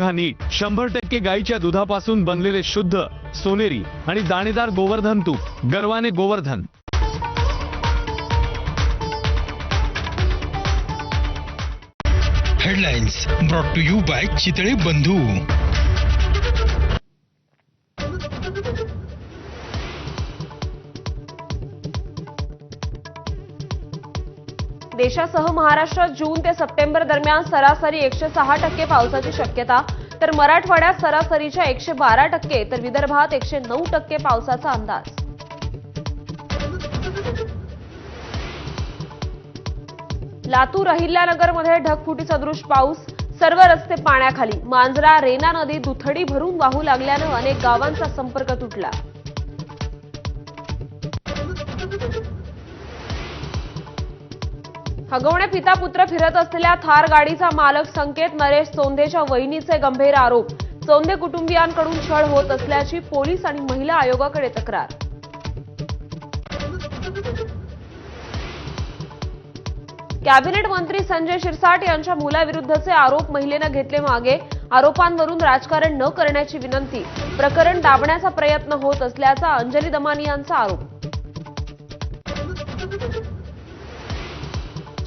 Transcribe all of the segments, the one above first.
बघा नीट 100% गाईच्या दुधापासून बनलेले शुद्ध सोनेरी आणि दाणेदार गोवर्धन तूप गर्वाने Govardhan. Headlines brought to you by Chitale Bandhu. देशासह महाराष्ट्रात जून ते सप्टेंबर दरम्यान सरासरी 106% पावसाची शक्यता, तर मराठवाड्यात सरासरीच्या 112% तर विदर्भात 109% पावसाचा अंदाज। लातूर अहिल्यानगरमध्ये ढगफुटी सदृश पाऊस, सर्व रस्ते पाण्याखाली। मांजरा रेना नदी दुथडी भरून वाहू लागल्यानं अनेक गावांचा संपर्क तुटला। हगवणे पिता पुत्र फिरत असलेल्या थार गाडीचा मालक संकेत नरेश चोंधेच्या वहिनीचे गंभीर आरोप। चोंधे कुटुंबियांकडून छळ होत असल्याची पोलीस आणि महिला आयोगाकडे तक्रार। कॅबिनेट मंत्री संजय शिरसाट यांच्या मुलाविरुद्धचे आरोप महिलेनं घेतले मागे। आरोपांवरून राजकारण न करण्याची विनंती, प्रकरण दाबण्याचा प्रयत्न होत असल्याचा अंजली दमानी यांचा आरोप।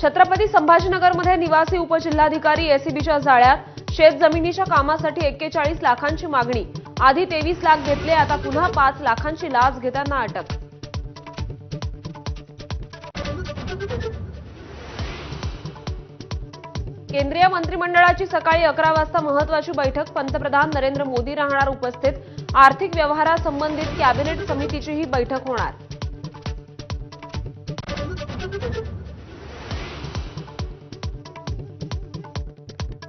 छत्रपती संभाजीनगरमध्ये निवासी उपजिल्हाधिकारी एसीबीच्या जाळ्यात। शेत जमिनीच्या कामासाठी 41 लाखांची मागणी, आधी 23 लाख घेतले, आता पुन्हा 5 लाखांची लाच घेताना अटक। केंद्रीय मंत्रिमंडळाची सकाळी 11 वाजता महत्त्वाची बैठक, पंतप्रधान नरेंद्र मोदी राहणार उपस्थित। आर्थिक व्यवहारासंबंधित कॅबिनेट समितीची ही बैठक होणार।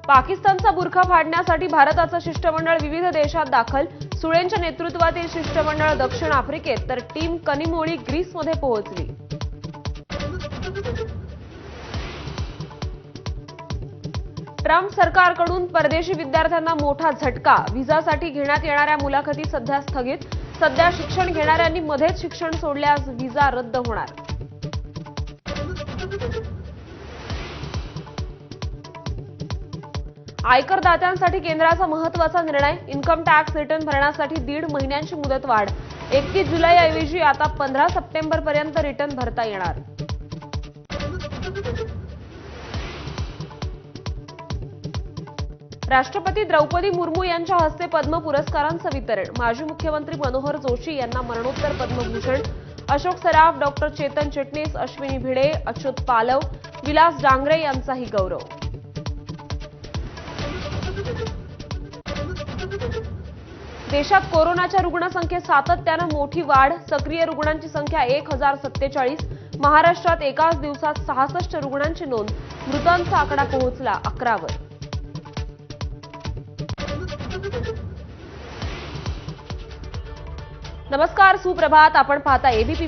पाकिस्तानचा बुरखा फाडण्यासाठी भारताचं शिष्टमंडळ विविध देशात दाखल। सुळेंच्या नेतृत्वातील शिष्टमंडळ दक्षिण आफ्रिकेत, तर टीम कनिमोळी ग्रीसमध्ये पोहोचली। ट्रम्प सरकारकडून परदेशी विद्यार्थ्यांना मोठा झटका, व्हिसासाठी घेण्यात येणाऱ्या मुलाखती सध्या स्थगित। सध्या शिक्षण घेणाऱ्यांनी मध्येच शिक्षण सोडल्यास व्हिसा रद्द होणार। आयकरदात्यांसाठी केंद्राचा महत्त्वाचा निर्णय, इन्कम टॅक्स रिटर्न भरण्यासाठी 1.5 महिन्यांची मुदतवाढ। 31 जुलैऐवजी आता 15 सप्टेंबरपर्यंत रिटर्न भरता येणार। राष्ट्रपती द्रौपदी मुर्मू यांच्या हस्ते पद्म पुरस्कारांचं वितरण। माजी मुख्यमंत्री मनोहर जोशी यांना मरणोत्तर पद्मभूषण। अशोक सराफ, डॉक्टर चेतन चिटणीस, अश्विनी भिडे, अच्युत पालव, विलास डांगरे यांचाही गौरव। देशात कोरोनाच्या रुग्णसंख्येत सातत्यानं मोठी वाढ, सक्रिय रुग्णांची संख्या 1047। महाराष्ट्रात एकाच दिवसात 66 रुग्णांची नोंद, मृतांचा आकडा पोहोचला 11 वर। नमस्कार, सुप्रभात। आपण पाहता एबीपी